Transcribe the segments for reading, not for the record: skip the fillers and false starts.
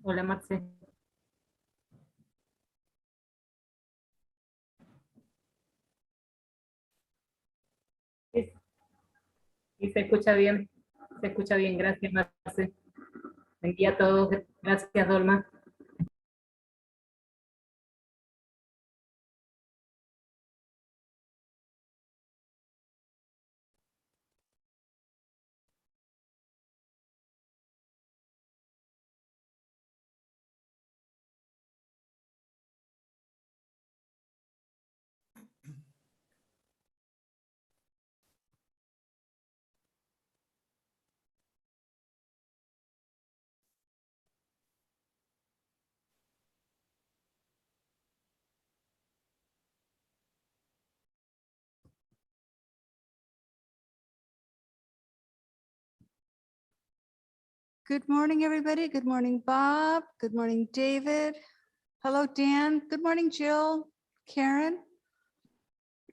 Hola, Marce. Sí, sí, se escucha bien, gracias, Marce. Buen día a todos, gracias, Dolma. Good morning, everybody. Good morning, Bob. Good morning, David. Hello, Dan. Good morning, Jill. Karen.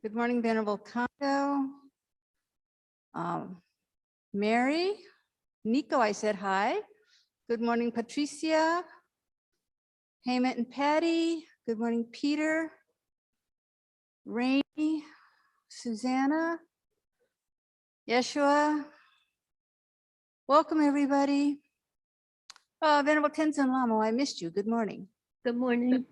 Good morning, Venerable Kondo. Mary. Nico, I said hi. Good morning, Patricia. Heyman and Patty. Good morning, Peter. Rainey. Susanna. Yeshua. Welcome, everybody. Venerable Tenzin Lamo, I missed you. Good morning. Good morning.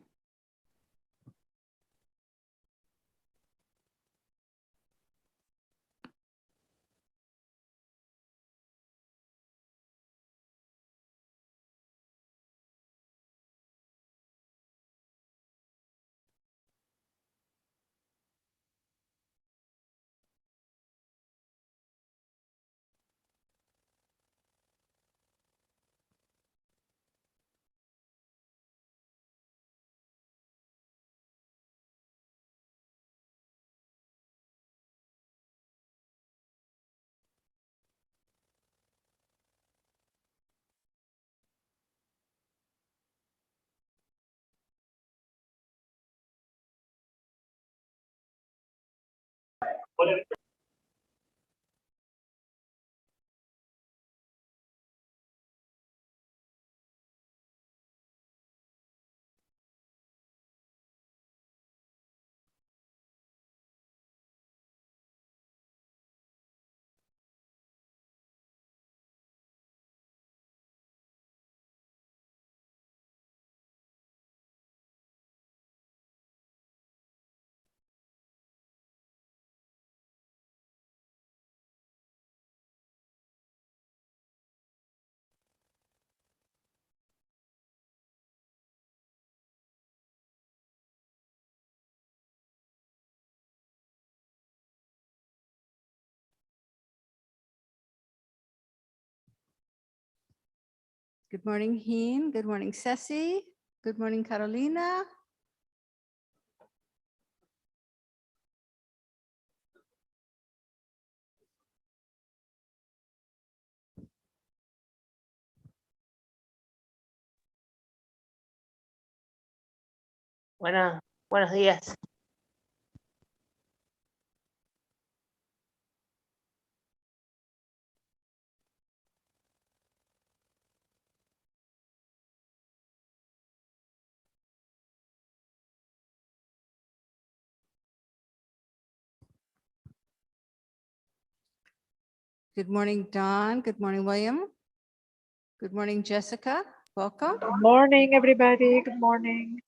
Good morning, Heen. Good morning, Ceci. Good morning, Carolina. Buenos días. Good morning, Don. Good morning, William. Good morning, Jessica. Welcome. Good morning, everybody. Good morning.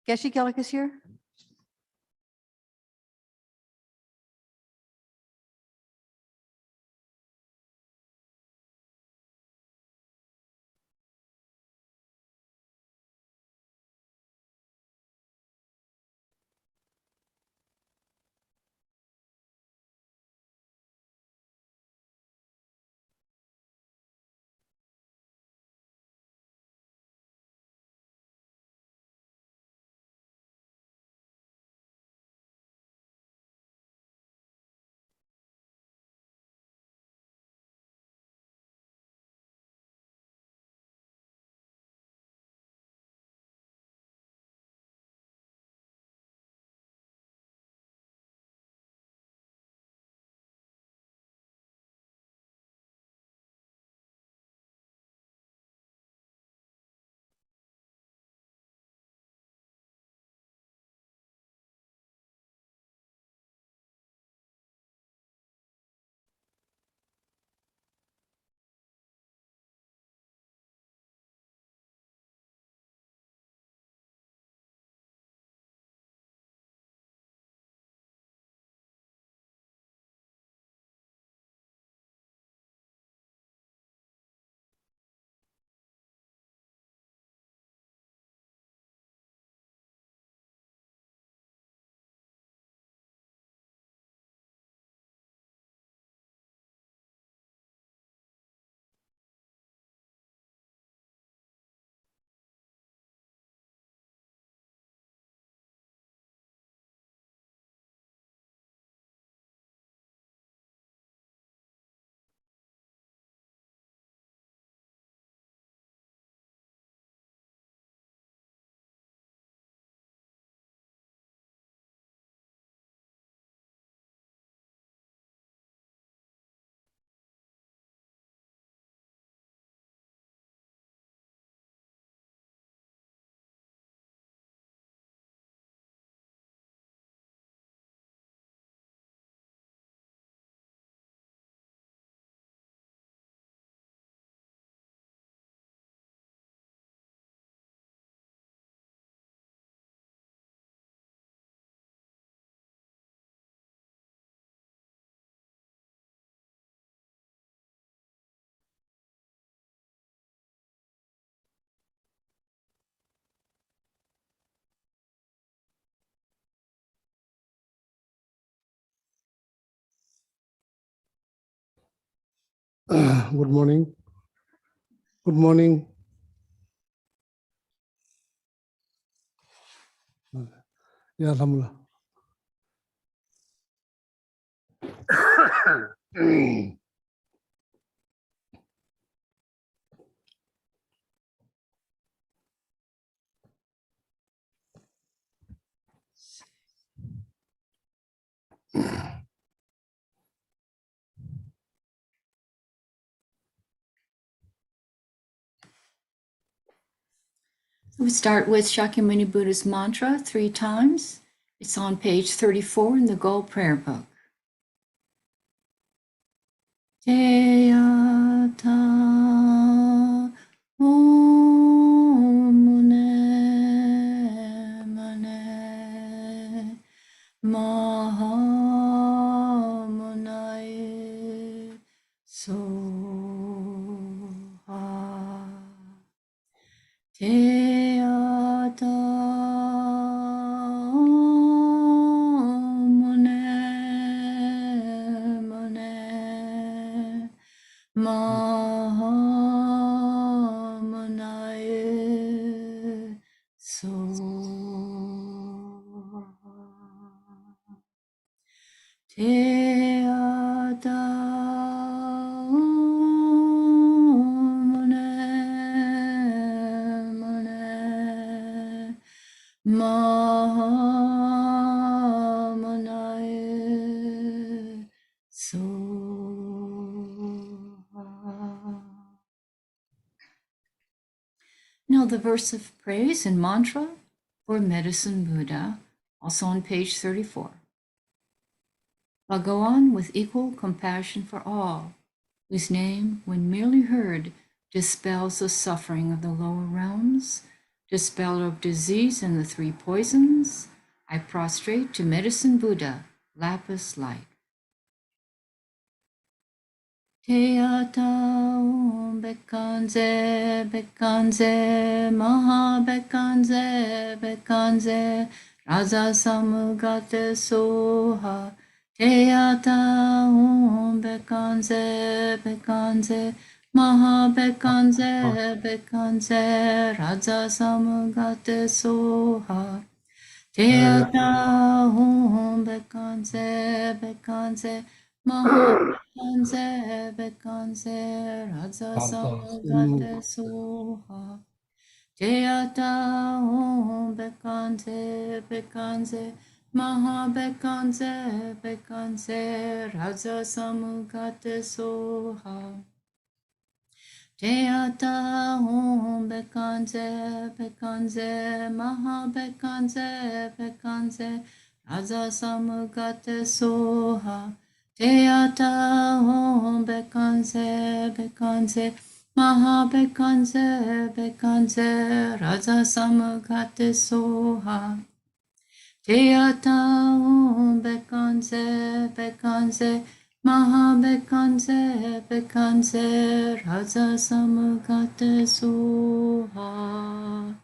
Geshe Gillick is here. Good morning. Good morning. Ya, alhamdulillah. We start with Shakyamuni Buddha's mantra 3 times. It's on page 34 in the Gold Prayer Book. Teyata Mune Mane Mahamunaye Soha Teyata Mune Mune Mahamunaye Soha Teyata Mune Mune Mahamunaye Soha. Now the verse of praise and mantra for Medicine Buddha, also on page 34. Bhagawan with equal compassion for all, whose name, when merely heard, dispels the suffering of the lower realms, Dispeller of disease and the 3 poisons, I prostrate to Medicine Buddha, lapis light. Teata Om Bekanze, Bekanze, Maha Bekanze, Bekanze, Raza Samugate Soha. Teata Om Bekanze, Bekanze, Maha Bekanze, Bekanze, Raza Samugate Soha. Teata Om Bekanze, Bekanze, Maha Bekanze, Bekanze, Raza Samugate Soha. Teata Om Bekanze, Bekanze, Maha Bekanze, Bekanze, Raza Samugate Soha. Teata Om Bekanze, Bekanze, Maha Bekanze, Bekanze, Raza Samugate Soha. Teata Om Bekanze, Bekanze, Maha Bekanze, Bekanze, Raza Samugate Soha. Teata Om Bekanze, Bekanze, Maha Bekanze, Bekanze, Raza Samugate Soha.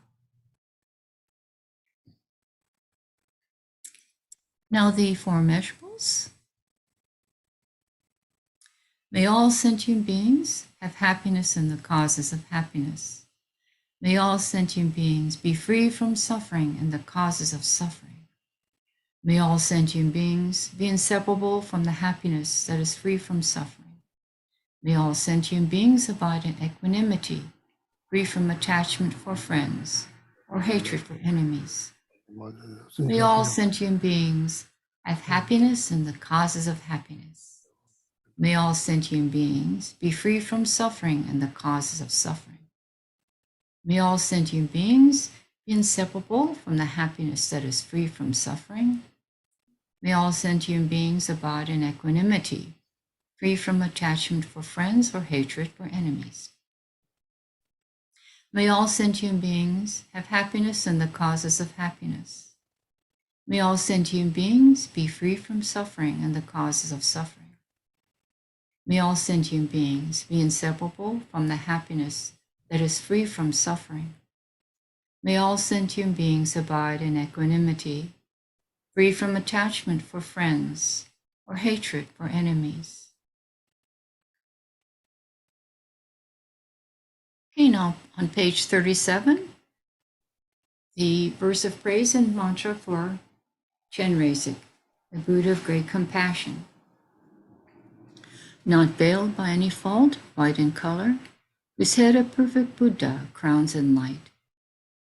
Now the 4 measurables. May all sentient beings have happiness in the causes of happiness. May all sentient beings be free from suffering and the causes of suffering. May all sentient beings be inseparable from the happiness that is free from suffering. May all sentient beings abide in equanimity, free from attachment for friends or hatred for enemies. May all sentient beings have happiness in the causes of happiness. May all sentient beings be free from suffering and the causes of suffering. May all sentient beings be inseparable from the happiness that is free from suffering. May all sentient beings abide in equanimity, free from attachment for friends or hatred for enemies. May all sentient beings have happiness in the causes of happiness. May all sentient beings be free from suffering and the causes of suffering. May all sentient beings be inseparable from the happiness that is free from suffering. May all sentient beings abide in equanimity, free from attachment for friends or hatred for enemies. Okay, now on page 37, the verse of praise and mantra for Chenrezig, the Buddha of great compassion. Not veiled by any fault, white in color, whose head a perfect Buddha crowns in light,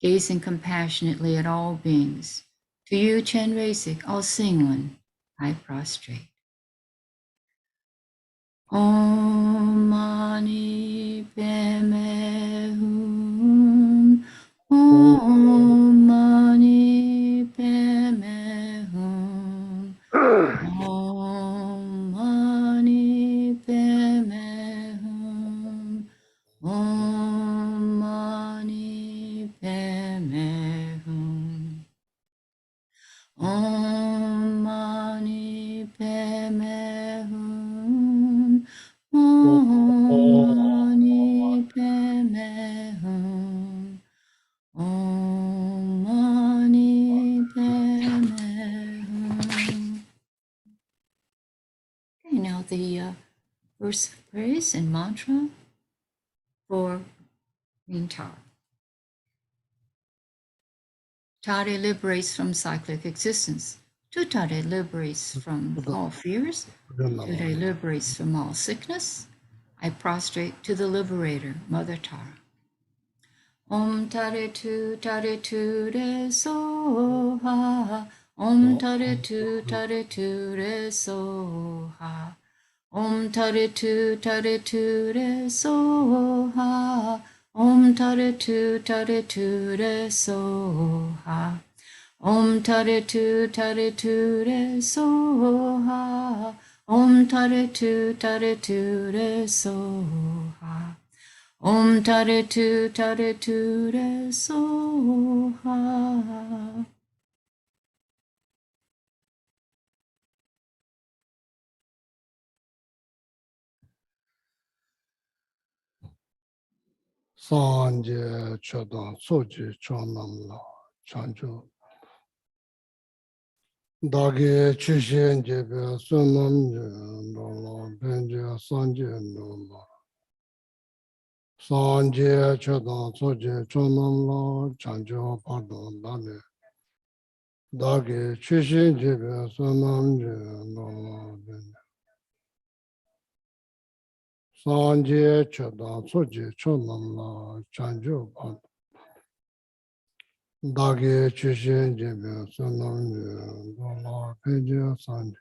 gazing compassionately at all beings. To you, Chenrezig, all seeing one, I prostrate. Om Mani Padme Hum. Om Mani Padme Hum. Om Mani Padme Hum. Om Mani Padme Hum. Om Mani Padme Hum. Om Mani Padme Hum. Om Mani Padme Hum. Okay, now the verse of praise and mantra for Green Tara. Tare liberates from cyclic existence. Tutare liberates from all fears. Tutare liberates from all sickness. I prostrate to the liberator, Mother Tara. Om Tare Tu Re Soha. Om Tare Tu Re Soha. Om Tare Tu Re Soha. Om Tare Tu Re Soha. Om Tare Tu Re Soha. Om Tare Tu Re Soha. Om Tare Tu Re Soha. Sanje Chodan Soji Chonamla Chanjo Dagi Chishin Jebe Sunam Nola Benja Sanje Nola Sanje Chodan Soji Chonamla Chanjo Pardon Dane Dagi Chishin Jebe Sunam Nola Benja Sanje Chodan Soji Chonamla Chanjo Pardon Dagi Chishin Jebe Sunam Nola Benja Sanje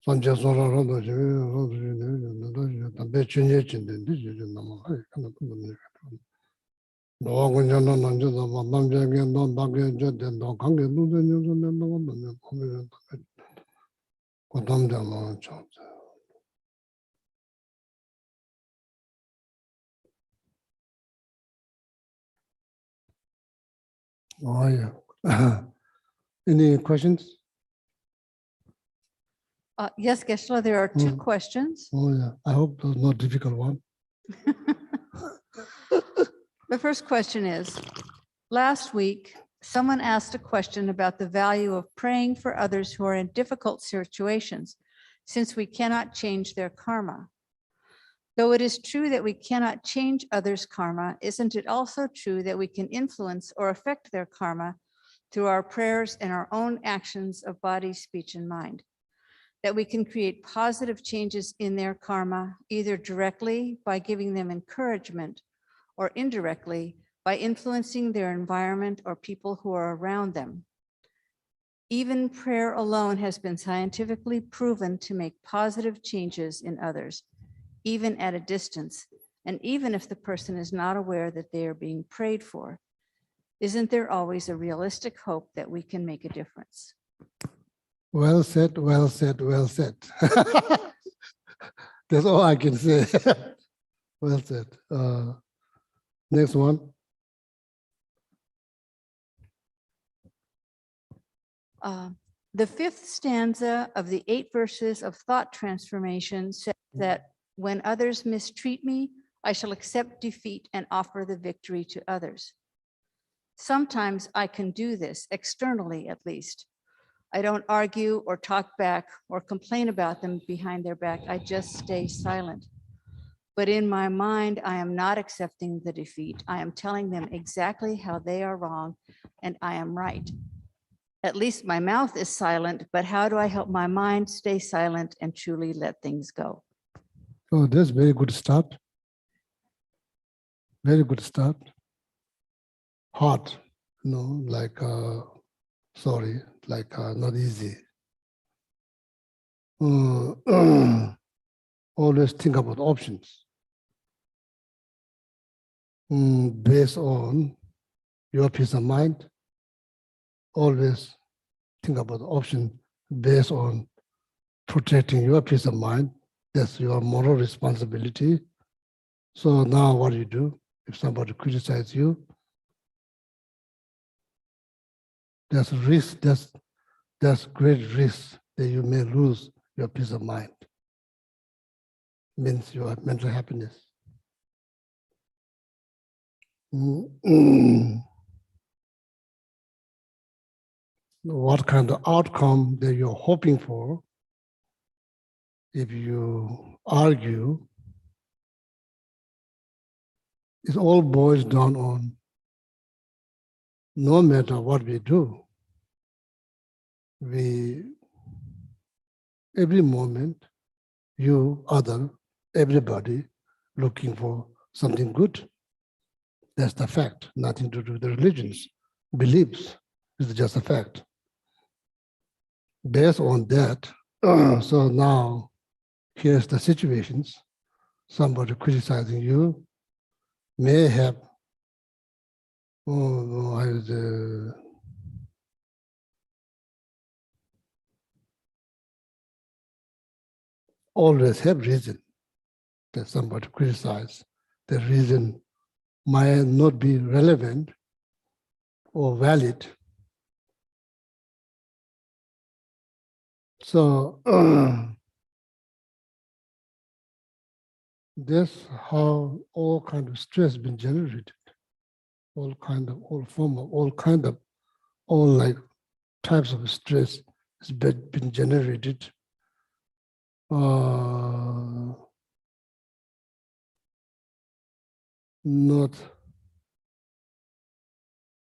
Sanje Sora Rodo Tambe Chinye Chinden, no Gunjana Nanja, Namja, no Dagi, no Kangi, Kodamja Chance. Oh, yeah. Any questions? Yes, Geshe-la, there are two Mm. questions. Oh, yeah. I hope there's no difficult one. The first question is, last week, someone asked a question about the value of praying for others who are in difficult situations, since we cannot change their karma. Though it is true that we cannot change others' karma, isn't it also true that we can influence or affect their karma through our prayers and our own actions of body, speech, and mind? That we can create positive changes in their karma, either directly by giving them encouragement or indirectly by influencing their environment or people who are around them. Even prayer alone has been scientifically proven to make positive changes in others, even at a distance, and even if the person is not aware that they are being prayed for. Isn't there always a realistic hope that we can make a difference? Well said, well said, well said. That's all I can say. Well said. Next one. The fifth stanza of the 8 verses of thought transformation says that when others mistreat me, I shall accept defeat and offer the victory to others. Sometimes I can do this, externally at least. I don't argue or talk back or complain about them behind their back. I just stay silent. But in my mind, I am not accepting the defeat. I am telling them exactly how they are wrong and I am right. At least my mouth is silent, but how do I help my mind stay silent and truly let things go? Oh, that's very good start. Very good start. Hard, like, sorry, like not easy. Always think about options. Based on your peace of mind, always think about the option based on protecting your peace of mind. That's your moral responsibility. So now what do you do? If somebody criticizes you, there's a risk, there's great risk that you may lose your peace of mind. Means your mental happiness. What kind of outcome that you're hoping for if you argue, it all boils down on no matter what we do, every moment, you, other, everybody looking for something good. That's the fact, nothing to do with the religions, beliefs, it's just a fact. Based on that, so now here's the situations. Somebody criticizing you may have, always have reason that somebody criticize. The reason might not be relevant or valid. So that's how all kind of stress been generated. All like types of stress has been generated. Not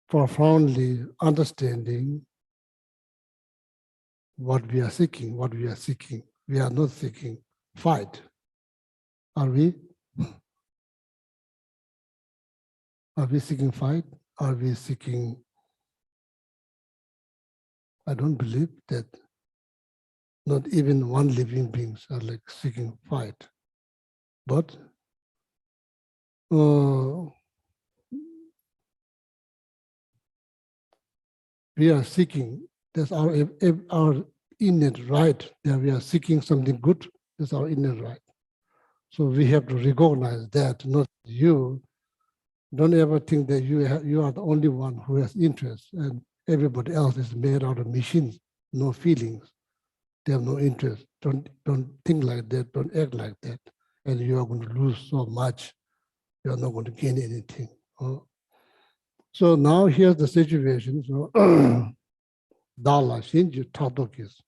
profoundly understanding what we are seeking. We are not seeking fight. Are we? Are we seeking fight? Are we seeking? I don't believe that not even one living beings are like seeking fight. But we are seeking, that's our innate right, that we are seeking something good, that's our innate right. So we have to recognize that, not you. Don't ever think that you are the only one who has interest and everybody else is made out of machines, no feelings. They have no interest. Don't think like that, don't act like that. And you are going to lose so much. You are not going to gain anything. So now here's the situation. So Dala Shinju Tadokis.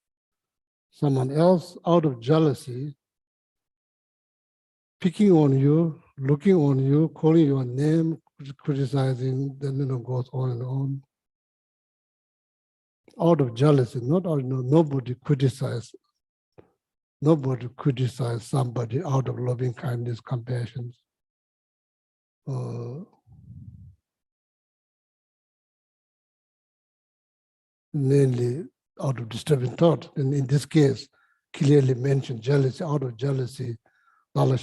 Someone else out of jealousy, picking on you, looking on you, calling your name, criticizing, then goes on and on. Out of jealousy, nobody criticizes somebody out of loving kindness, compassion. Mainly out of disturbing thought. And in this case, clearly mentioned jealousy, out of jealousy. I think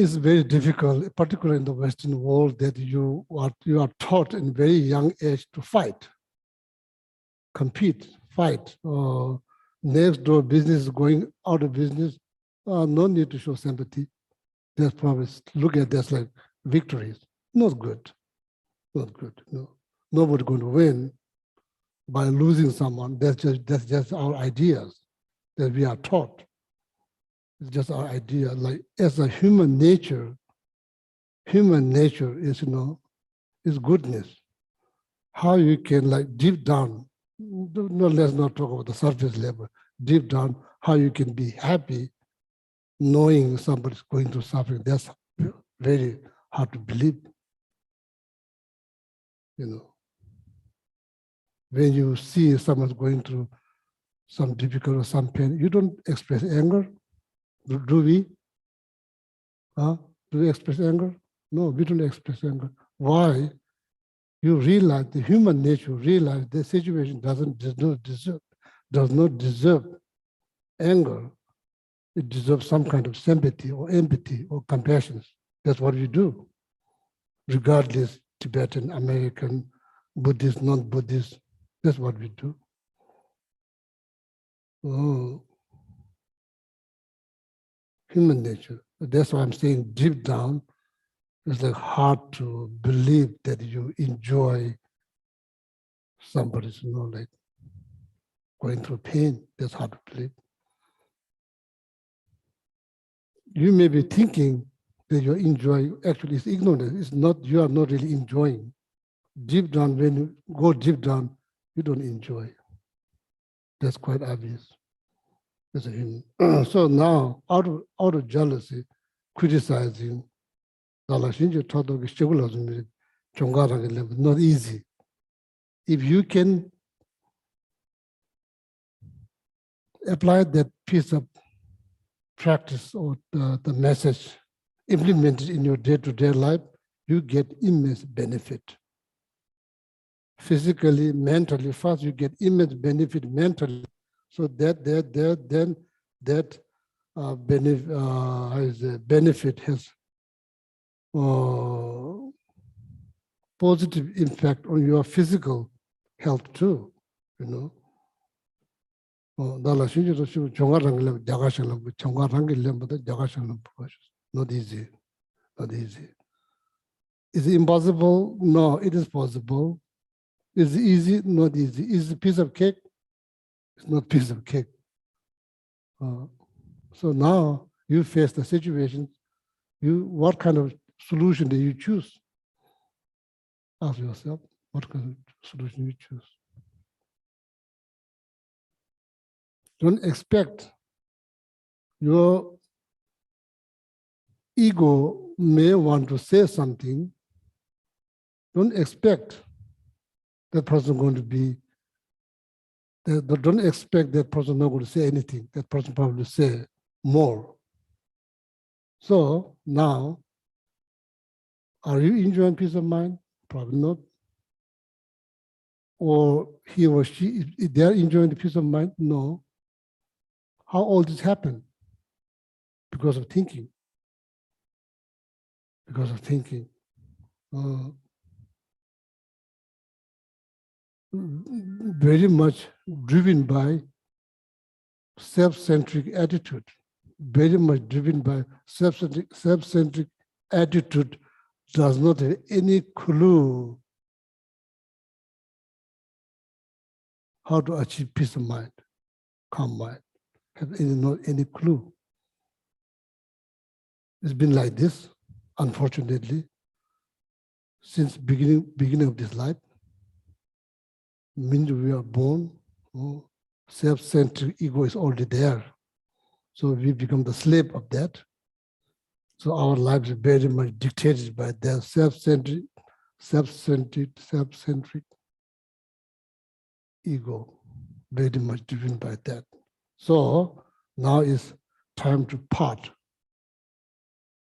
it's very difficult, particularly in the Western world, that you are taught in very young age to fight, compete, fight. Next door business is going out of business, no need to show sympathy. That's probably look at this like victories. Not good. No, nobody's going to win by losing someone. That's just our ideas that we are taught. It's just our idea. Like as a human nature is is goodness. How you can like deep down. No, let's not talk about the surface level. Deep down, how you can be happy knowing somebody's going through suffering. That's very hard to believe. When you see someone's going through some difficult or some pain, you don't express anger, do we? Do we express anger? No, we don't express anger. Why? You realize the human nature, realize the situation does not deserve anger. It deserves some kind of sympathy or empathy or compassion. That's what we do, regardless Tibetan, American, Buddhist, non-Buddhist. That's what we do. Human nature. That's why I'm saying deep down, it's like hard to believe that you enjoy somebody's, like going through pain. That's hard to believe. You may be thinking that you're enjoying, actually it's ignorance. It's not, you are not really enjoying. Deep down, when you go deep down, you don't enjoy. That's quite obvious as a human. So now, out of jealousy, criticizing, not easy. If you can apply that piece of practice or the message, implement it in your day-to-day life, you get immense benefit. Physically, mentally, first you get immense benefit mentally. So that benefit has positive impact on your physical health too. you know. Not easy, not easy. Is it impossible? No, it is possible. Is it easy? Not easy. Is it a piece of cake? It's not a piece of cake. So now you face the situation. What kind of solution do you choose? Ask yourself, what kind of solution you choose? Don't expect your ego may want to say something. Don't expect that person going to be, don't expect that person not going to say anything. That person probably say more. So now, are you enjoying peace of mind? Probably not. Or he or she, if they're enjoying the peace of mind? No. How all this happened? Because of thinking. Because of thinking. Very much driven by self-centric attitude. Very much driven by self-centric attitude does not have any clue how to achieve peace of mind, calm mind. Have not any clue. It's been like this, unfortunately, since beginning of this life. Means we are born, self-centered ego is already there. So we become the slave of that. So our lives are very much dictated by that self-centric ego, very much driven by that. So now is time to part.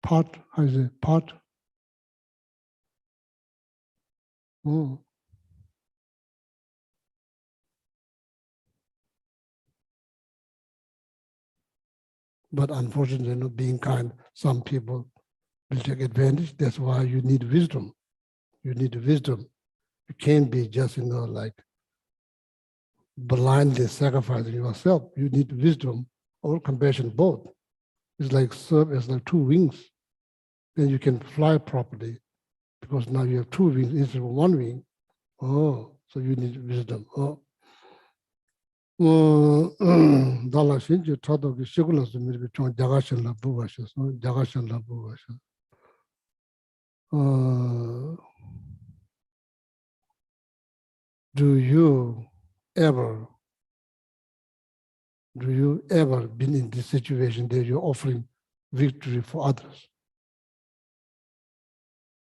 Part, how is it? Part? But unfortunately, not being kind, some people will take advantage. That's why you need wisdom. You need wisdom. You can't be just, like blindly sacrificing yourself. You need wisdom or compassion both. It's like serve as like two wings. Then you can fly properly because now you have two wings instead of one wing. So you need wisdom. Dala shinji tado ki shigula su mirbi chong jagashan la buwasha, jagashan la buwasha. Do you ever been in this situation that you're offering victory for others?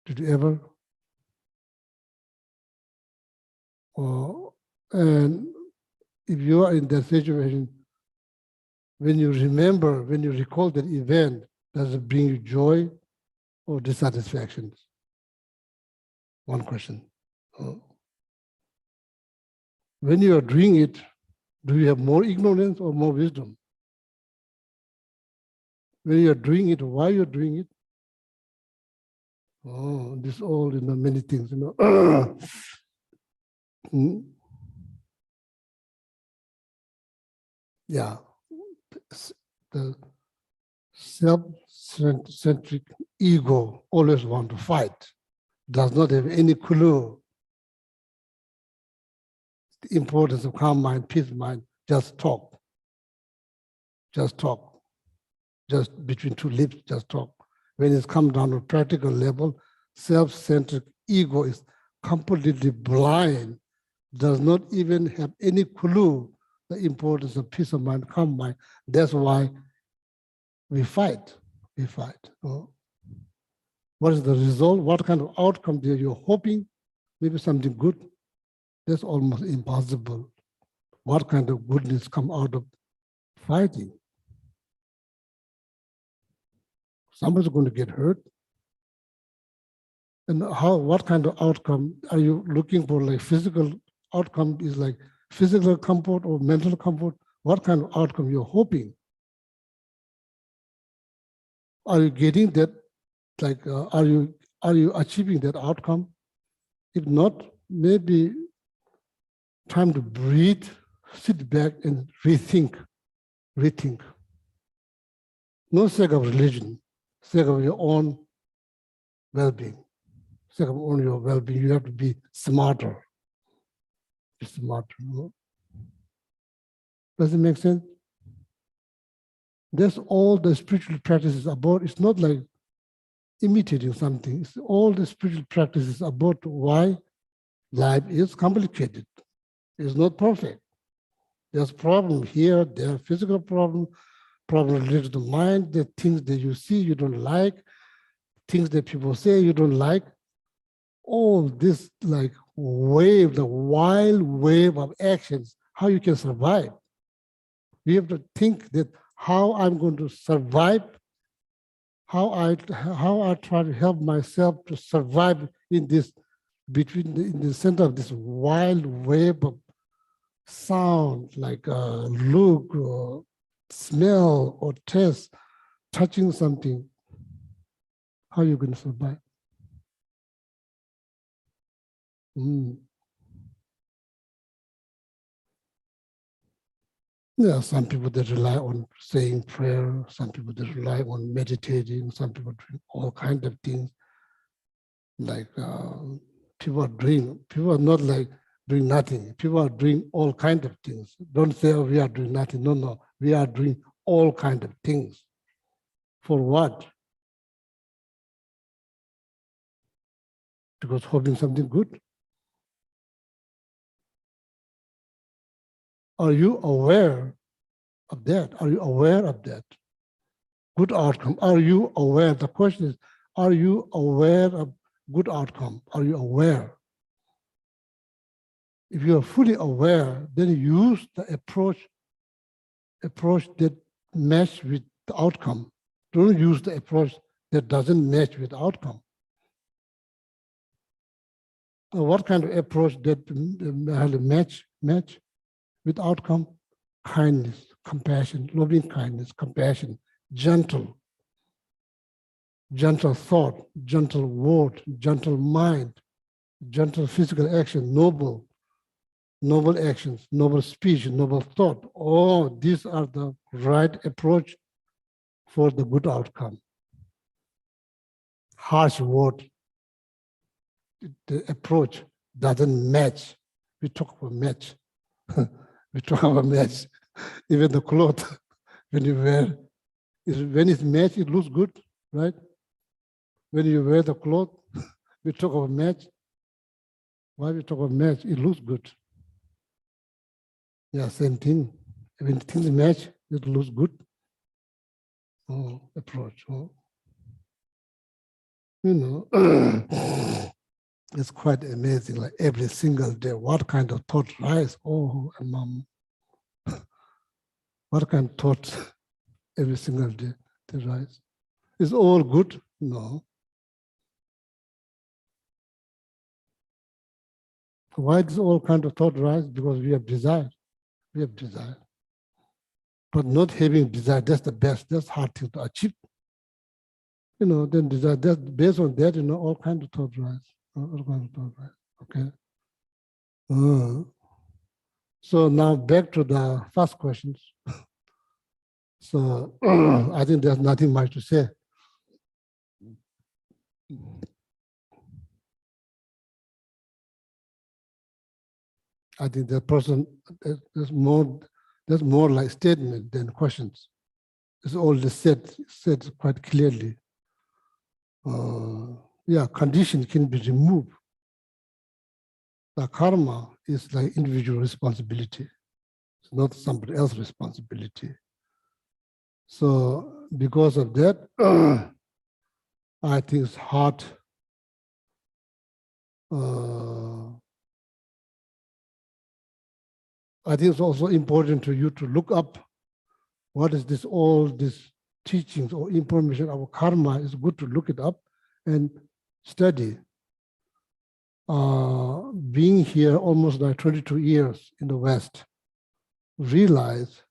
Did you ever? And if you are in that situation, when you recall that event, does it bring you joy or dissatisfaction? One question. When you are doing it, do you have more ignorance or more wisdom? When you are doing it, why you're doing it? This all, many things, Yeah, the self-centric ego always want to fight, does not have any clue the importance of calm mind, peace mind. Just talk, just between two lips, just talk. When it's come down to practical level, self-centric ego is completely blind, does not even have any clue the importance of peace of mind, calm mind. That's why we fight. What is the result? What kind of outcome there you're hoping? Maybe something good. That's almost impossible. What kind of goodness come out of fighting? Somebody's going to get hurt. And what kind of outcome are you looking for? Like physical outcome is like physical comfort or mental comfort? What kind of outcome you're hoping? Are you getting that? Like, are you achieving that outcome? If not, maybe time to breathe, sit back and rethink. No sake of religion, sake of your own well-being. Sake of own your well-being, you have to be smarter. Be smarter. No? Does it make sense? That's all the spiritual practice is about. It's not like imitating something. It's all the spiritual practice is about why life is complicated. It's not perfect. There's problem here, there are physical problem related to the mind, the things that you see you don't like, things that people say you don't like. All this like wave, the wild wave of actions, how you can survive. You have to think that how I'm going to survive, how I try to help myself to survive in this in the center of this wild wave of sound, like look or smell or taste, touching something. How are you going to survive? There are some people that rely on saying prayer, some people that rely on meditating, some people doing all kinds of things. Like people are not like doing nothing. People are doing all kinds of things. Don't say, oh, we are doing nothing. No, we are doing all kinds of things. For what? Because hoping something good. Are you aware of that? Are you aware of that? Good outcome. Are you aware? The question is, are you aware of good outcome? Are you aware? If you are fully aware, then use the approach that match with the outcome. Don't use the approach that doesn't match with the outcome. What kind of approach that match with outcome? Kindness, compassion, loving kindness, compassion, gentle thought, gentle word, gentle mind, gentle physical action, noble actions, noble speech, noble thought. Oh, these are the right approach for the good outcome. Harsh word, the approach doesn't match. We talk about match. We talk about match. Even the cloth, when you wear, when it's matched, it looks good, right? When you wear the cloth, we talk about match. Why we talk about match? It looks good. Yeah, same thing. When things match, it looks good. Oh, approach. Oh. You know, it's quite amazing. Like every single day, what kind of thought rise? Oh, mom. What kind of thoughts every single day they rise? Is all good? No. Why does all kind of thought rise? Because we have desire. We have desire. But not having desire, that's the best, that's hard thing to achieve. You know, then desire, that's based on that, you know, all kinds of thought rise. All kinds of thought rise. Okay. So now back to the first questions. So I think there's nothing much to say. I think the person, there's more like statement than questions. It's all said quite clearly. Yeah, condition can be removed. The karma is like individual responsibility. It's not somebody else's responsibility. So because of that, I think it's hard. I think it's also important to you to look up what is this, all these teachings or information about karma. It's good to look it up and study. Being here almost like 22 years in the West, realize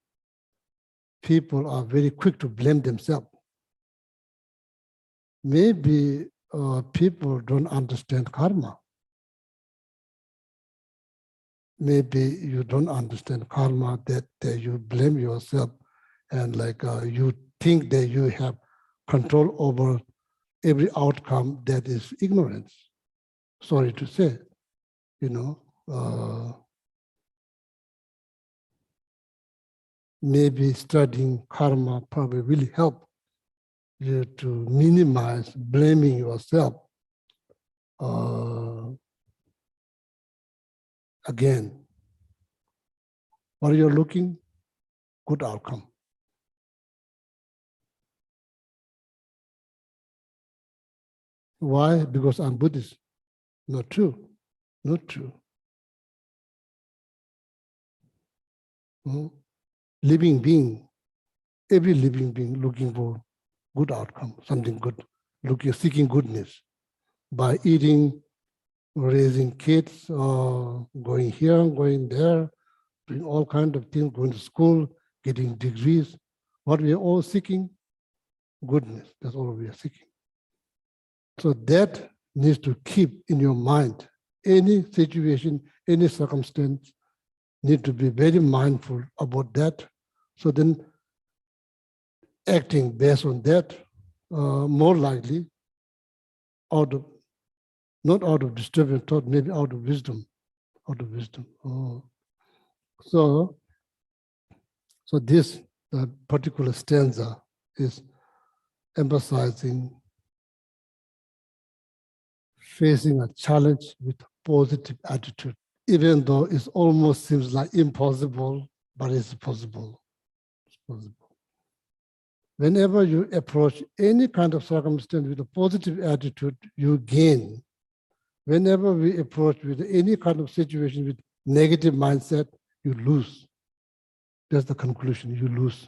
people are very quick to blame themselves. Maybe people don't understand karma. maybe you don't understand karma, that you blame yourself and like you think that you have control over every outcome. That is ignorance. Sorry to say, maybe studying karma probably really help you to minimize blaming yourself. Again, what you're looking, good outcome. Why? Because I'm Buddhist. Not true. Not true. Living being, every living being looking for good outcome, something good, seeking goodness by eating, raising kids, going here, going there, doing all kinds of things, going to school, getting degrees. What we are all seeking, goodness. That's all we are seeking. So that needs to keep in your mind. Any situation, any circumstance, need to be very mindful about that. So then acting based on that, more likely not out of disturbing thought, maybe out of wisdom. So this particular stanza is emphasizing facing a challenge with positive attitude, even though it almost seems like impossible, but it's possible. It's possible. Whenever you approach any kind of circumstance with a positive attitude, you gain. Whenever we approach with any kind of situation with negative mindset, you lose. That's the conclusion, you lose.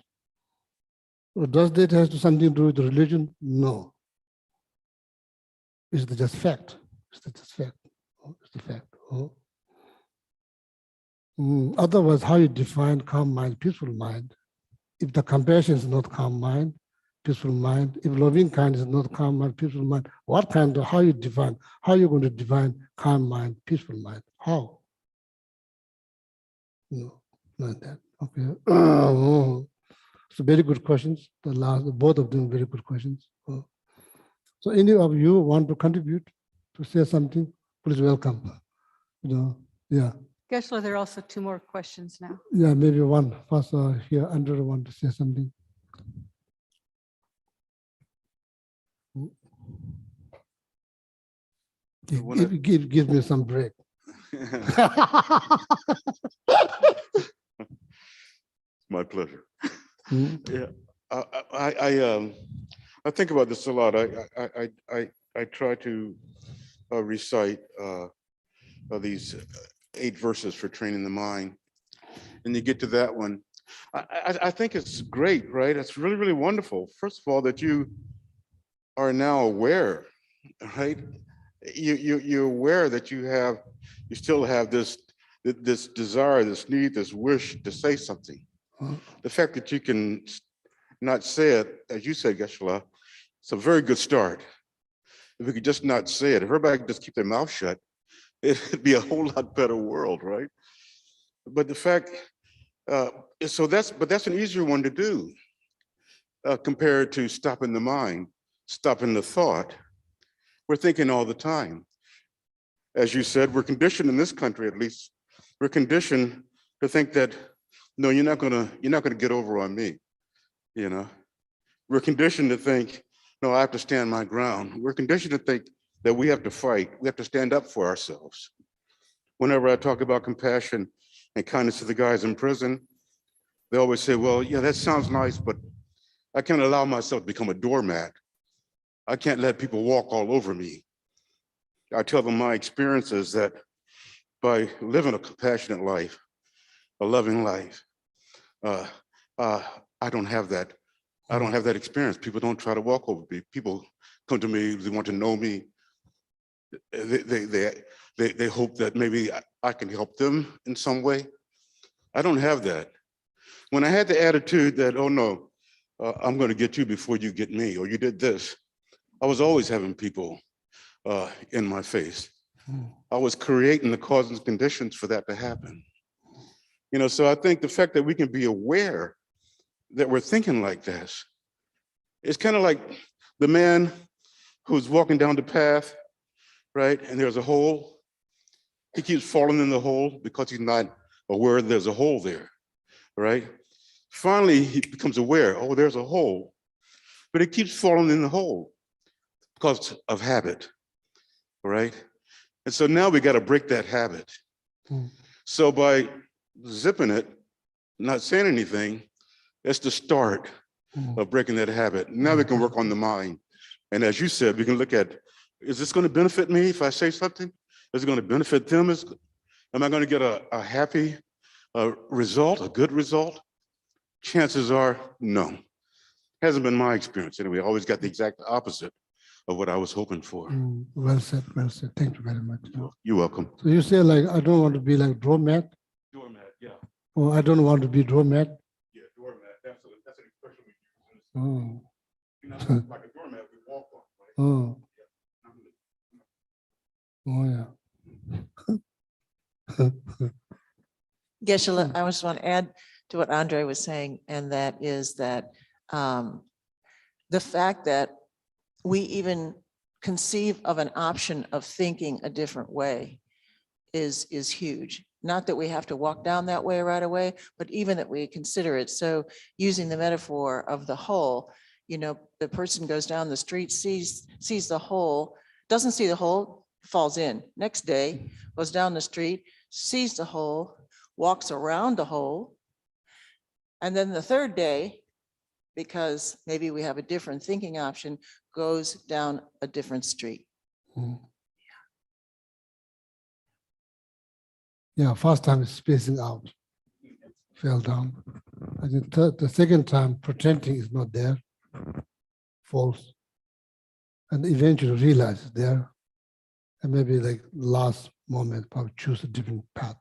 So does that have something to do with religion? No. It's just fact. It's just fact. It's the fact. Otherwise, how you define calm mind, peaceful mind? If the compassion is not calm mind, peaceful mind, if loving kindness is not calm mind, peaceful mind, how you going to define calm mind, peaceful mind? How? No, not that. Okay. So very good questions. Both of them very good questions. So any of you want to contribute to say something? Please welcome. Yeah. Geshe-la, there are also two more questions now. Yeah, maybe one first here. Andrew want to say something. Give me some break. My pleasure. Yeah, I think about this a lot. I try to recite these 8 verses for training the mind, and you get to that one. I think it's great, right? It's really, really wonderful. First of all, that you are now aware, right? You're aware that you still have this desire, this need, this wish to say something. The fact that you can not say it, as you said, Geshe-la, it's a very good start. If we could just not say it, if everybody could just keep their mouth shut, it'd be a whole lot better world, right? But the fact, that's an easier one to do compared to stopping the mind, stopping the thought. We're thinking all the time. As you said, we're conditioned in this country, at least, we're conditioned to think that, no, you're not gonna get over on me, We're conditioned to think, no, I have to stand my ground. We're conditioned to think that we have to fight, we have to stand up for ourselves. Whenever I talk about compassion and kindness to the guys in prison, they always say, well, yeah, that sounds nice, but I can't allow myself to become a doormat. I can't let people walk all over me. I tell them my experience is that by living a compassionate life, a loving life, I don't have that. I don't have that experience. People don't try to walk over me. People come to me, they want to know me. They hope that maybe I can help them in some way. I don't have that. When I had the attitude that, oh no, I'm going to get you before you get me, or you did this, I was always having people in my face. I was creating the causes and conditions for that to happen. You know, so I think the fact that we can be aware that we're thinking like this, it's kind of like the man who's walking down the path, right? And there's a hole. He keeps falling in the hole because he's not aware there's a hole there, right? Finally, he becomes aware, oh, there's a hole, but he keeps falling in the hole because of habit, right? And so now we got to break that habit. So by zipping it, not saying anything, that's the start of breaking that habit. Now we can work on the mind. And as you said, we can look at, is this going to benefit me if I say something? Is it going to benefit them? Am I going to get a happy result, a good result? Chances are no. Hasn't been my experience anyway. I always got the exact opposite of what I was hoping for. Well said, well said. Thank you very much. You're welcome. So you say like, I don't want to be like doormat? Doormat, yeah. Or I don't want to be doormat? Yeah, doormat. That's an expression we use. Oh. You know, like a doormat we walk on, right? Oh, yeah. Geshe-la, I just want to add to what Andre was saying, and that is that the fact that we even conceive of an option of thinking a different way is huge. Not that we have to walk down that way right away, but even that we consider it. So using the metaphor of the hole, you know, the person goes down the street, sees the hole, doesn't see the hole, falls in. Next day, goes down the street, sees the hole, walks around the hole. And then the third day, because maybe we have a different thinking option, goes down a different street. Yeah, first time is spacing out, fell down. I think the second time, pretending is not there, false. And eventually realize it's there. And maybe like last moment, probably choose a different path.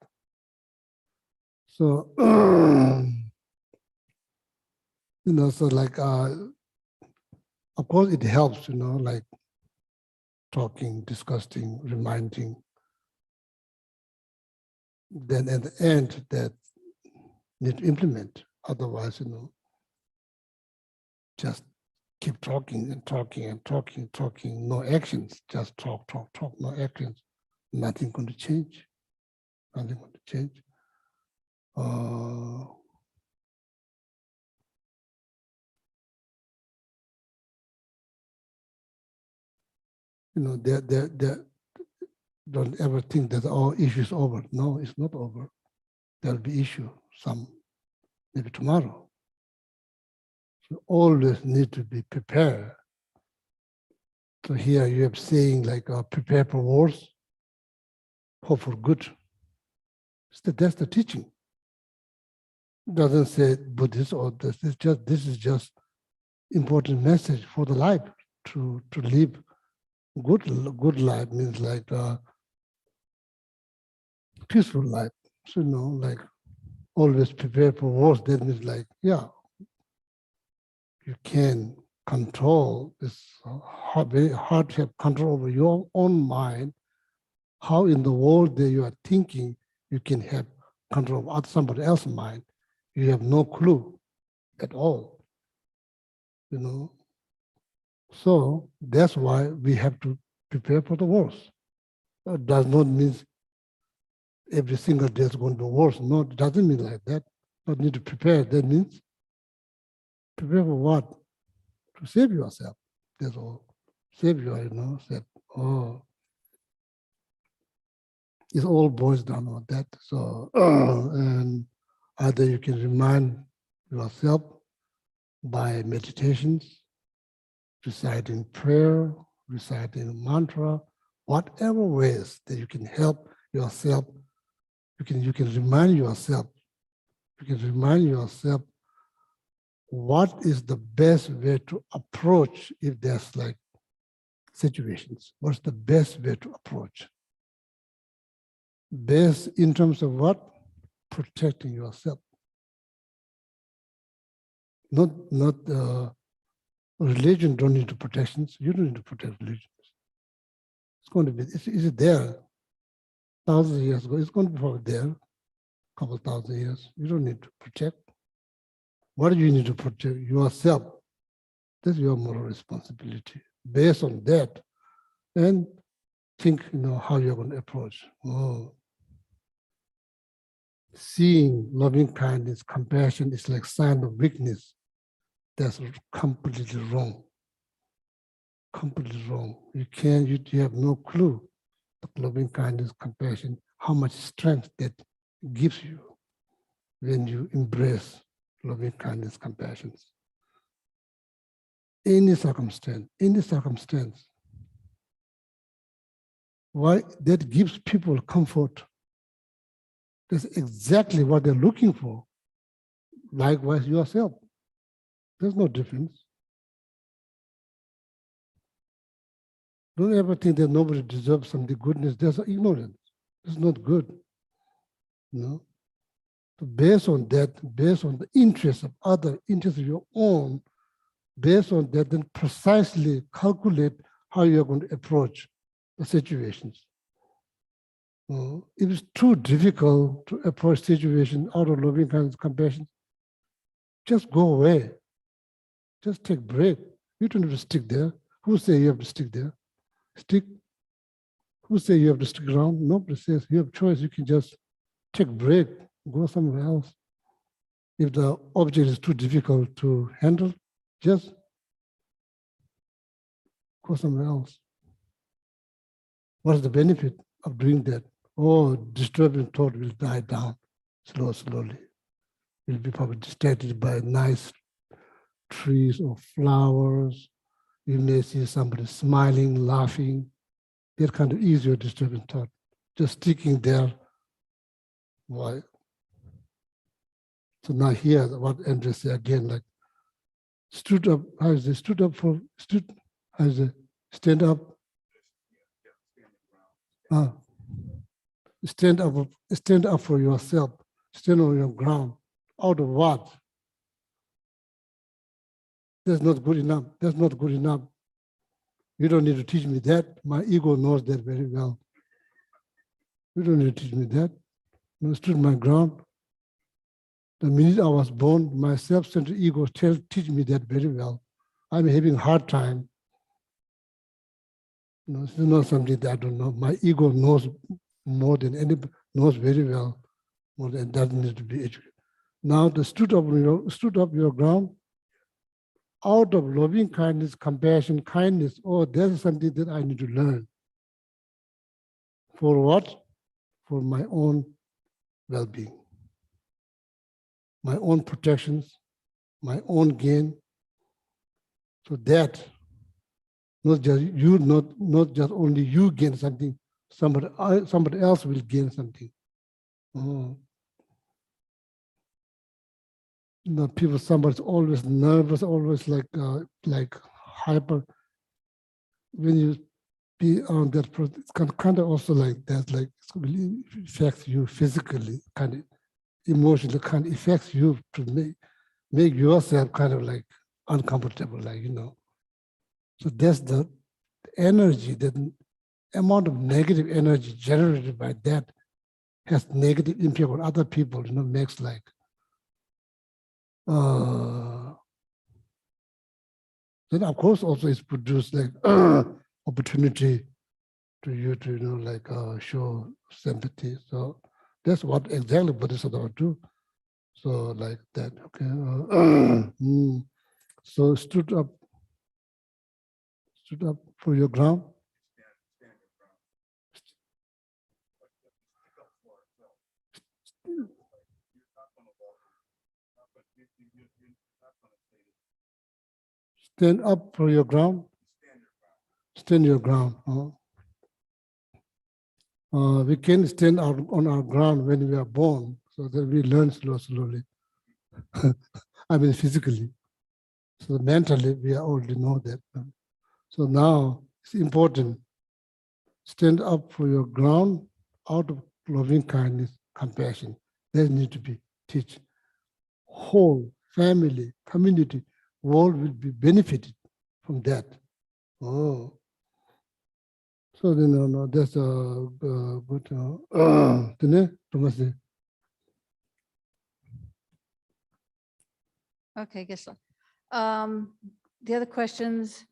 So, you know, so like, of course it helps, you know, like talking, discussing, reminding. Then at the end that need to implement. Otherwise, you know, just keep talking and talking and talking and talking, no actions, just talk, no actions. Nothing going to change. Nothing going to change. You know, don't ever think that all issues over. No, it's not over. There'll be issue some maybe tomorrow. So always need to be prepared. So here you have saying like prepare for wars, hope for good. That's the teaching. It doesn't say Buddhist or this. This is just important message for the life to live good life means like peaceful life. So, you know, like always prepare for wars. That means like, yeah, you can control this, very hard to have control over your own mind. How in the world that you are thinking, you can have control of somebody else's mind. You have no clue at all, you know. So that's why we have to prepare for the wars. It does not mean every single day is going to be worse. No, it doesn't mean like that. But need to prepare. That means prepare for what? To save yourself. That's all. Save your, you know, say, oh, it all boils down on that. So, and either you can remind yourself by meditations, reciting prayer, reciting mantra, whatever ways that you can help yourself. You can remind yourself. You can remind yourself what is the best way to approach if there's like situations. What's the best way to approach? Best in terms of what? Protecting yourself. Not religion don't need to protections. You don't need to protect religions. It's going to be, it's there. thousands of years ago. It's going to be probably there, a couple thousand years. You don't need to protect. What do you need to protect? Yourself. That's your moral responsibility. Based on that, and think, how you're going to approach. Oh. Seeing loving kindness, compassion is like sign of weakness. That's completely wrong. Completely wrong. You have no clue of loving kindness, compassion, how much strength that gives you when you embrace loving kindness, compassion. Any circumstance, why that gives people comfort. That's exactly what they're looking for. Likewise, yourself. There's no difference. Don't ever think that nobody deserves something goodness. There's ignorance. It's not good. So based on that, based on the interests of others, interests of your own, based on that, then precisely calculate how you're going to approach the situations. If it's too difficult to approach situations out of loving kindness, compassion, just go away. Just take a break. You don't have to stick there. Who say you have to stick there? Stick. Who say you have to stick around? Nobody says you have choice. You can just take a break, go somewhere else. If the object is too difficult to handle, just go somewhere else. What is the benefit of doing that? Oh, disturbing thought will die down slowly. You'll be probably distracted by nice trees or flowers. You may see somebody smiling, laughing. That kind of ease your disturbing thought. Just sticking there. Why? So now here, what Andrew said again, like stood up. How is it? Stood up for stood. How is it? Stand up. Stand up. Stand up for yourself. Stand on your ground. Out of what? That's not good enough. That's not good enough. You don't need to teach me that. My ego knows that very well. You don't need to teach me that. I stood my ground. The minute I was born, my self-centered ego teach me that very well. I'm having a hard time. This is not something that I don't know. My ego knows more than anybody, knows very well, more than doesn't need to be educated. Now, the stood up your ground, out of loving kindness, compassion, kindness, there's something that I need to learn. For what? For my own well-being, my own protections, my own gain. So that not just you, not just only you gain something, somebody else will gain something. People, somebody's always nervous, always like hyper. When you be on that process, it's kind of also like that, like it really affects you physically, kind of emotionally, kind of affects you to make yourself kind of like uncomfortable, So that's the energy, the amount of negative energy generated by that has negative impact on other people, makes like, then of course also it's produced like opportunity to you to show sympathy. So that's what exactly Bodhisattva do. So like that, okay. So stood up for your ground. Stand up for your ground. Stand your ground. We can stand out on our ground when we are born, so that we learn slowly. I mean, physically. So mentally, we already know that. So now it's important. Stand up for your ground out of loving kindness, compassion. There need to be teach. Whole family, community, world will be benefited from that. So then, no, that's a good. Thomas. Okay, Gisela. The other questions,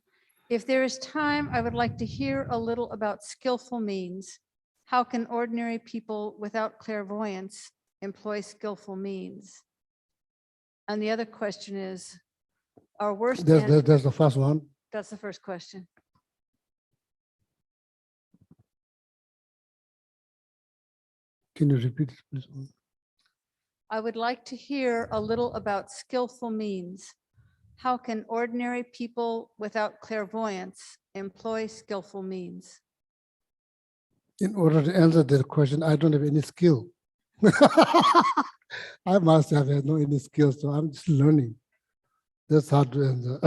if there is time, I would like to hear a little about skillful means. How can ordinary people without clairvoyance employ skillful means? And the other question is, our worst, That's the first one. that's the first question. Can you repeat it, please? I would like to hear a little about skillful means. How can ordinary people without clairvoyance employ skillful means? In order to answer that question, I don't have any skill. I must have had no any skill, so I'm just learning. That's hard to answer.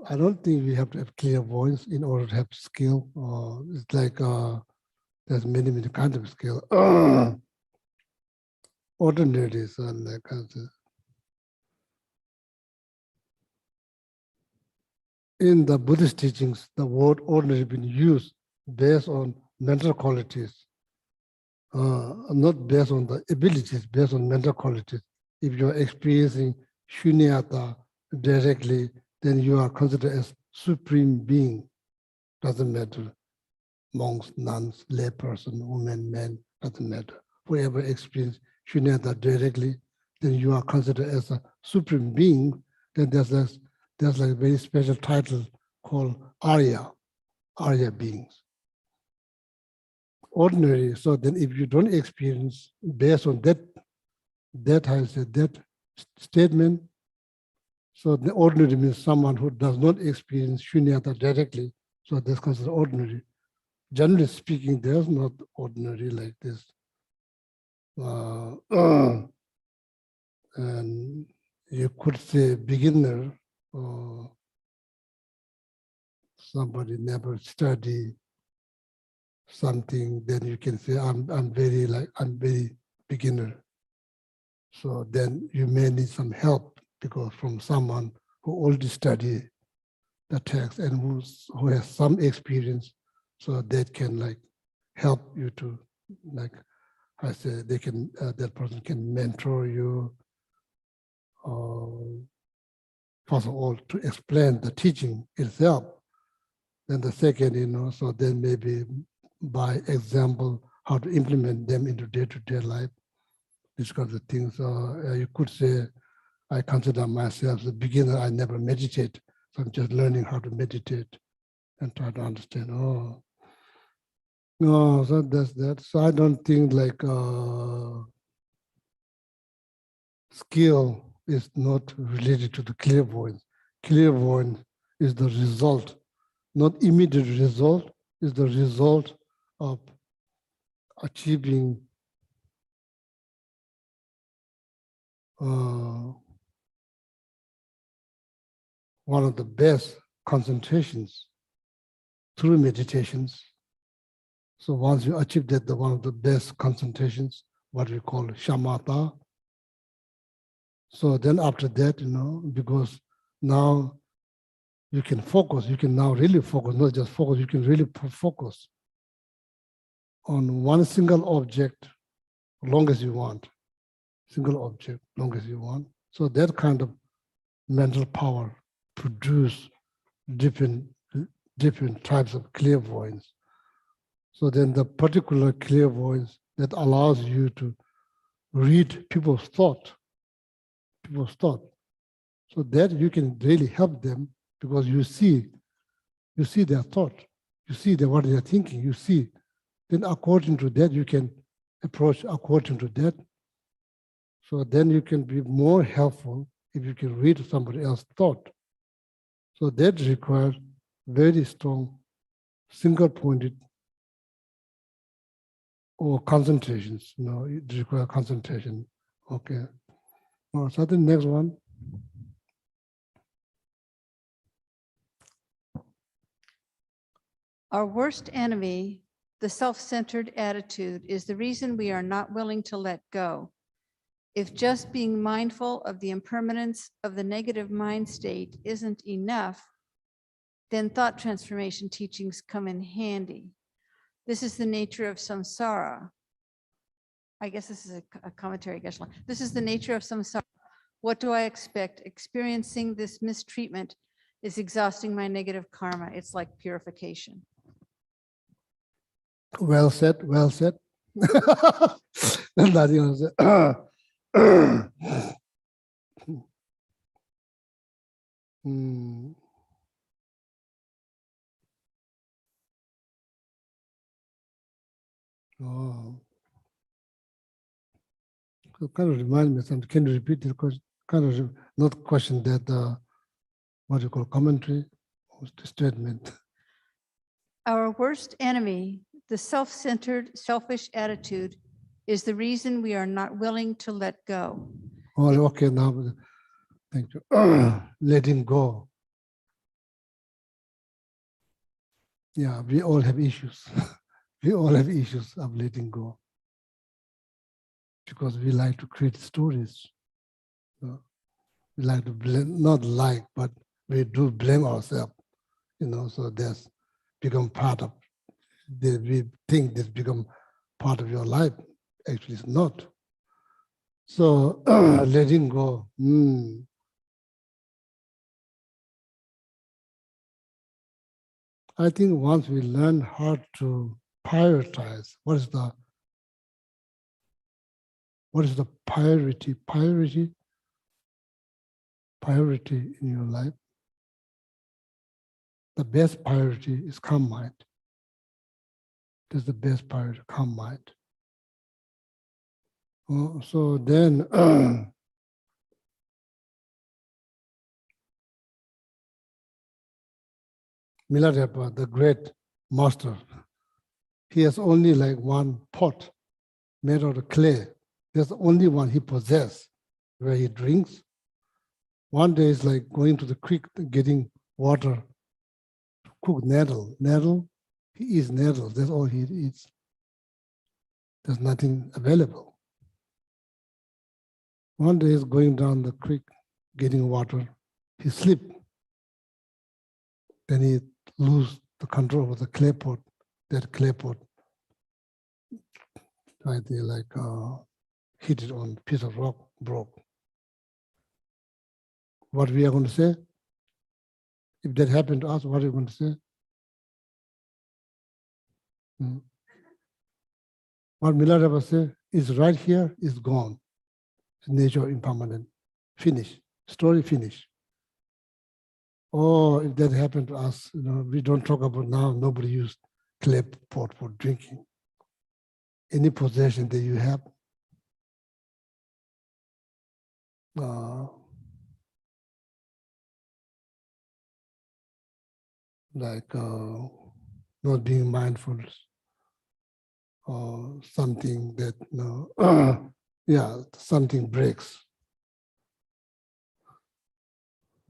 I don't think we have to have clairvoyance in order to have skill. It's like there's many kinds of skill. Ordinary, so like in the Buddhist teachings, the word ordinary has been used based on mental qualities, not based on the abilities, based on mental qualities. If you're experiencing shunyata directly, then you are considered as supreme being. Doesn't matter. Monks, nuns, layperson, woman, man, doesn't matter. Whoever experiences shunyata directly, then you are considered as a supreme being. Then there's like a very special title called Arya beings. Ordinary, so then if you don't experience based on that statement, so the ordinary means someone who does not experience shunyata directly, so that's considered ordinary. Generally speaking, there's not ordinary like this. And you could say beginner, or somebody never study something, then you can say I'm very beginner. So then you may need some help because from someone who already studied the text and who has some experience, so that can like help you to, like I said, they can that person can mentor you. First of all, to explain the teaching itself. Then the second, so then maybe by example, how to implement them into day-to-day life. These kinds of things. You could say, I consider myself a beginner. I never meditate. So I'm just learning how to meditate and try to understand. No, so that's that. So I don't think like skill is not related to the clairvoyance. Clairvoyance is the result, not immediate result, is the result of achieving one of the best concentrations through meditations. So once you achieve that, one of the best concentrations, what we call shamatha. So then after that, because now you can focus, you can now really focus, not just focus, you can really focus on one single object long as you want, single object long as you want. So that kind of mental power produce different types of clairvoyance. So then the particular clairvoyance that allows you to read people's thought. So that you can really help them because you see their thought, you see what they are thinking, you see. Then according to that, you can approach according to that. So then you can be more helpful if you can read somebody else's thought. So that requires very strong, single-pointed or concentrations. It requires concentration. Okay. So the next one. Our worst enemy, the self-centered attitude, is the reason we are not willing to let go. If just being mindful of the impermanence of the negative mind state isn't enough, then thought transformation teachings come in handy. This is the nature of samsara. I guess this is a commentary, Geshe-la. This is the nature of samsara. What do I expect? Experiencing this mistreatment is exhausting my negative karma. It's like purification. Well said, well said. Nothing else. Hmm. Oh. So kind of remind me something. Can you repeat the question? Kind of not question that what you call commentary or statement. Our worst enemy, the self-centered, selfish attitude, is the reason we are not willing to let go. Oh, okay, now thank you. Letting go. Yeah, we all have issues. We all have issues of letting go. Because we like to create stories. We like to blame, not like, but we do blame ourselves, so that's become part of, we think this become part of your life. Actually, it's not. So letting go. I think once we learn how to prioritize, what is the priority in your life? The best priority is calm mind. That's the best priority, calm mind. So then, Milarepa, the great master, he has only like one pot made out of clay. There's only one he possesses where he drinks. One day is like going to the creek, getting water to cook nettle. He eats nettles, that's all he eats. There's nothing available. One day is going down the creek, getting water. He slipped. Then he lose the control of the clay pot. That clay pot, right there, like hit it on a piece of rock, broke. What we are going to say? If that happened to us, what are you going to say? What Milarepa said is right here, is gone. Nature impermanent. Finish. Story finish. Or if that happened to us, we don't talk about now, nobody used clay pot for drinking. Any possession that you have, like not being mindful or something that, something breaks.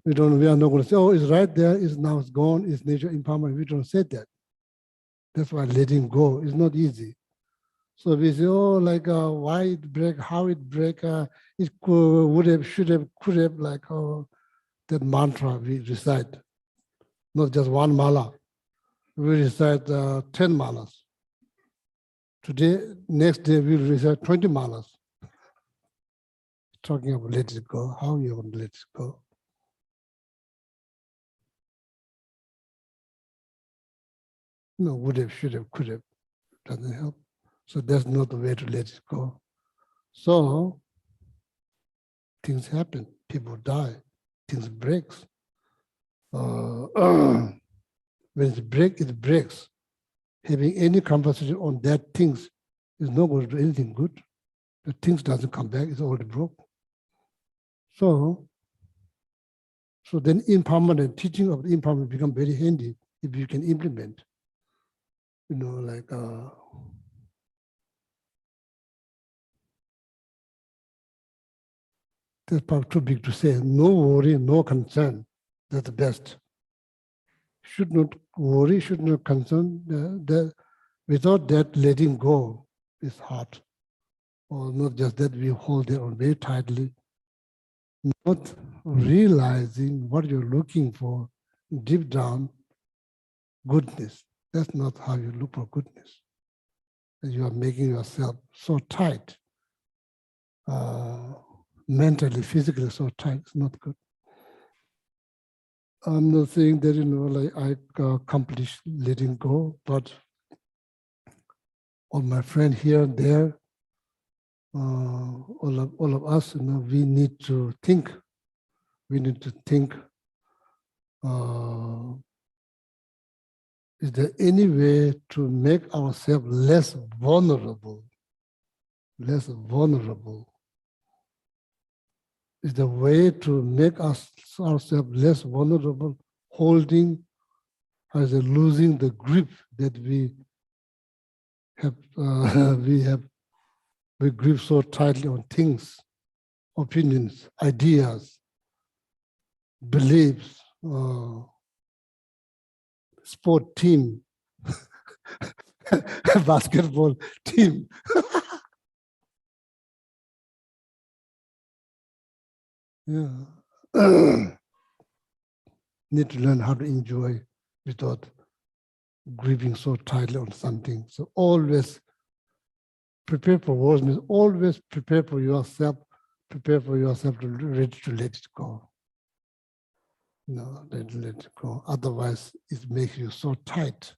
We are not going to say, oh, it's right there, now it's gone, it's nature impermanent. We don't say that. That's why letting go is not easy. So we say, oh, like why it break, how it break, it could, would have, should have, could have, like that mantra we recite. Not just one mala. We recite 10 malas. Today, next day, we'll recite 20 malas. Talking about let it go, how you want to let it go. No, would have, should have, could have, doesn't help. So that's not the way to let it go. So things happen, people die, things breaks. When it breaks. Having any conversation on that things is not going to do anything good. The things doesn't come back, it's already broke. So then impermanent, teaching of the impermanent become very handy if you can implement. Like that's probably too big to say. No worry, no concern. That's the best. Should not worry, should not concern. Without that, letting go is hard. Or not just that, we hold it on very tightly. Not realizing what you're looking for deep down goodness. That's not how you look for goodness. You are making yourself so tight, mentally, physically so tight. It's not good. I'm not saying that, like I accomplished letting go, but all my friends here and there, all of us, we need to think. We need to think, is there any way to make ourselves less vulnerable? Less vulnerable. Is the way to make ourselves less vulnerable, holding, as a losing the grip that we have, we grip so tightly on things, opinions, ideas, beliefs, sport team, basketball team. Yeah. Need to learn how to enjoy without gripping so tightly on something. So always prepare for words means always prepare for yourself to ready to let it go. No, let it go. Otherwise, it makes you so tight.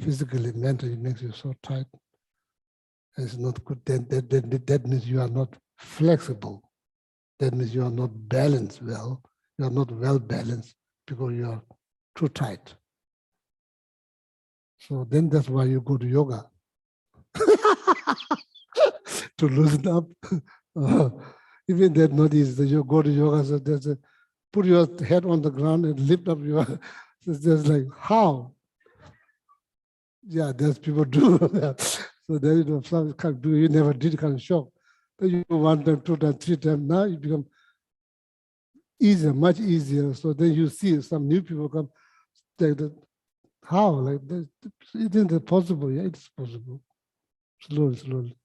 Physically, mentally, it makes you so tight. It's not good. That means you are not flexible. That means you are not balanced well. You are not well balanced because you are too tight. So then that's why you go to yoga. To loosen up. Even that not easy. So you go to yoga, so there's a, put your head on the ground and lift up your, so it's just like, how? Yeah, there's people do that. So then some kind of do, you never did kind of shock. Then you do 1 time, 2 times, 3 times, now it becomes easier, much easier. So then you see some new people come, like that, how? Like that, isn't it possible? Yeah, it's possible. Slowly, slowly,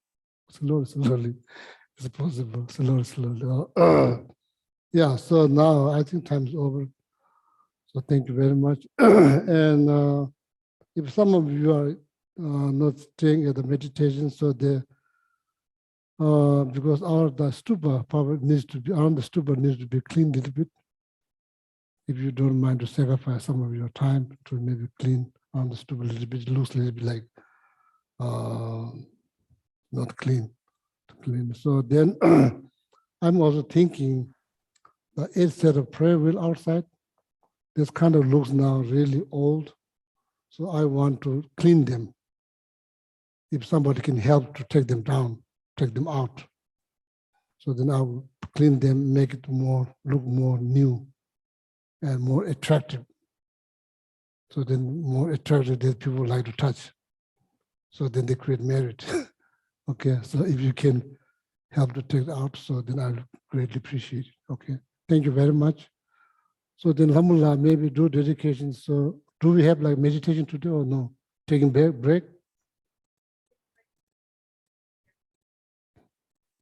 slowly, slowly. It's possible, slowly, slowly. Yeah, so now I think time's over. So thank you very much. And if some of you are not staying at the meditation, so they, because the stupa probably needs to be, around the stupa needs to be cleaned a little bit. If you don't mind to sacrifice some of your time to maybe clean around the stupa a little bit, it looks a little bit like not clean. So then I'm also thinking the 8th set of prayer wheel outside, this kind of looks now really old. So I want to clean them. If somebody can help to take them down, take them out. So then I'll clean them, make it more, look more new and more attractive. So then more attractive that people like to touch. So then they create merit. Okay, so if you can help to take it out, so then I'll greatly appreciate it. Okay, thank you very much. So then alhamdulillah, maybe do dedication. So do we have like meditation today or no? Taking break?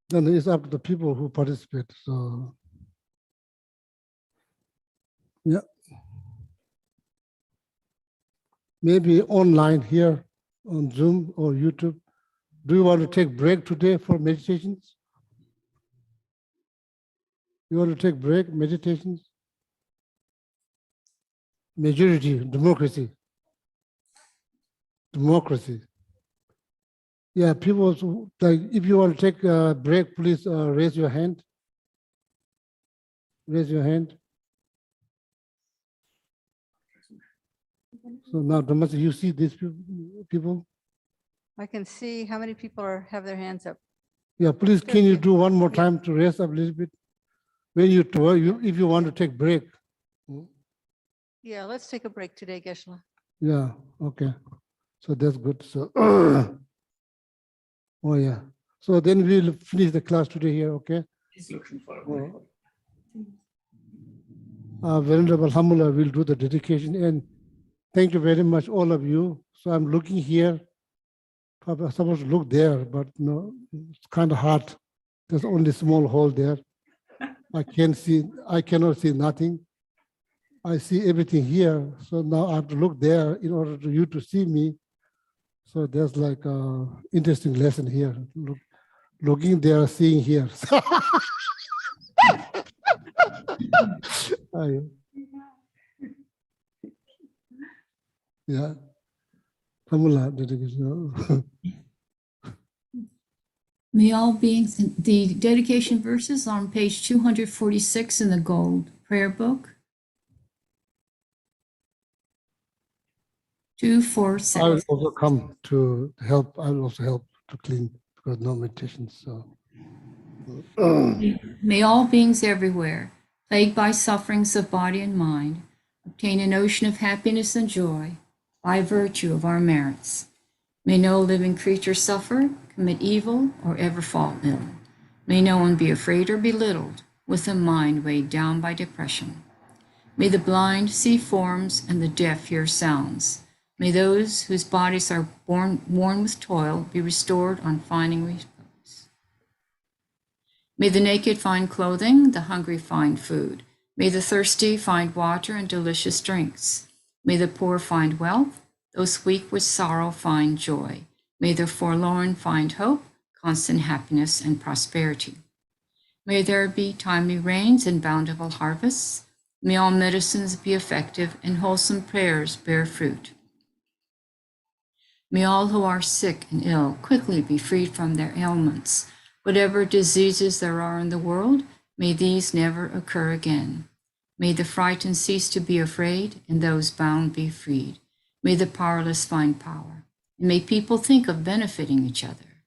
Then it's up to the people who participate. So yeah. Maybe online here on Zoom or YouTube. Do you want to take break today for meditations? You want to take break, meditations? Majority, democracy. Democracy. Yeah, people, like, if you want to take a break, please raise your hand. Raise your hand. So now, Dhamma, you see these people? I can see how many people have their hands up. Yeah, please, can you do one more time to raise up a little bit? When if you want to take break. Yeah, let's take a break today, Geshe-la. Yeah, okay. So that's good. So, oh yeah. So then we'll finish the class today here, okay? He's looking for a break. Venerable Alhamdulillah will do the dedication, and thank you very much, all of you. So I'm looking here. I'm supposed to look there, but no, it's kind of hard. There's only a small hole there. I cannot see nothing. I see everything here. So now I have to look there in order for you to see me. So there's like a interesting lesson here. Looking there, seeing here. Yeah. May all beings, the dedication verses are on page 246 in the gold prayer book. I will 246. also come to help. I will also help to clean because no meditation. So May all beings everywhere, plagued by sufferings of body and mind, obtain an ocean of happiness and joy by virtue of our merits. May no living creature suffer, commit evil, or ever fall ill. May no one be afraid or belittled, with a mind weighed down by depression. May the blind see forms and the deaf hear sounds. May those whose bodies are worn with toil be restored on finding repose. May the naked find clothing, the hungry find food. May the thirsty find water and delicious drinks. May the poor find wealth, those weak with sorrow find joy. May the forlorn find hope, constant happiness, and prosperity. May there be timely rains and bountiful harvests. May all medicines be effective and wholesome prayers bear fruit. May all who are sick and ill quickly be freed from their ailments. Whatever diseases there are in the world, may these never occur again. May the frightened cease to be afraid and those bound be freed. May the powerless find power. And may people think of benefiting each other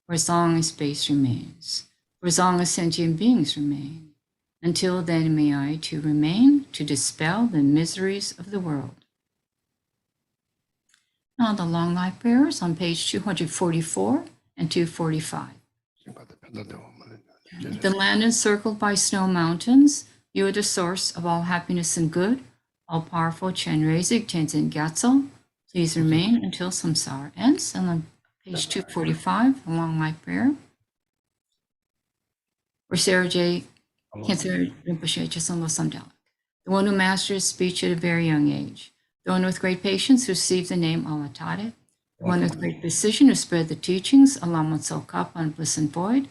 for as long as space remains, for as long as sentient beings remain. Until then, may I too remain to dispel the miseries of the world. Now the long life prayers on page 244 and 245. The land encircled by snow mountains, you are the source of all happiness and good. All powerful Chenrezig Tenzin Gyatso, please remain until samsara ends. And on page 245, a long life prayer. For Sarah J. Cancer Rinpoche Chasonlo Samdalak, the one who mastered speech at a very young age, the one with great patience who received the name Alatare, the one with great precision who spread the teachings, Alama Tsokap on Bliss and Void,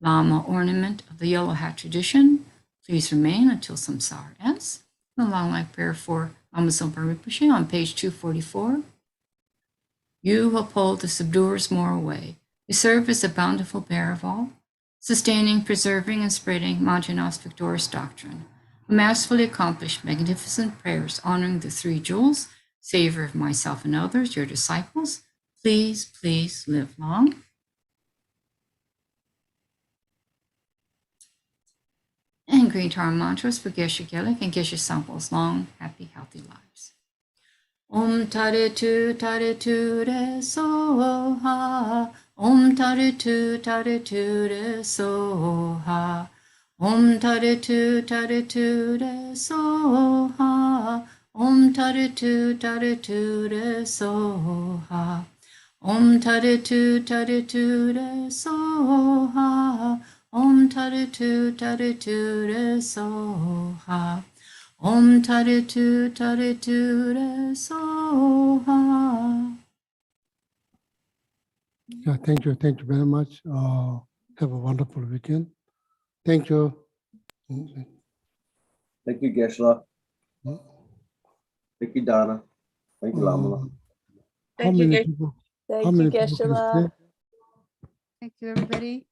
Lama ornament of the yellow hat tradition, please remain until samsara ends. The long life prayer for Lama Zopa Rinpoche on page 244. You who uphold the subduer's moral way, you serve as the bountiful bearer of all, sustaining, preserving, and spreading Manjanas' victorious doctrine, who masterfully accomplished magnificent prayers honoring the three jewels, savior of myself and others, your disciples, please, please live long. And green tar mantras for Geshe Gelik and Geshe Sample's long, happy, healthy lives. Om Tare Tu Re So Ha. Om Tare Tu Re So Ha. Om Tare Tu Re So Ha. Om Tare Tu Re So Ha. Om Tare Tu Re So Ha. Om Tare Tu Re So Ha. Om Tare Tu Re So Ha. yeah, thank you very much. Have a wonderful weekend. Thank you. Thank you, Geshe-la. Thank you, Donna. Thank you, Lama. How Thank you, many people? Thank How you, many people can Geshe-la. stay? Thank you, everybody.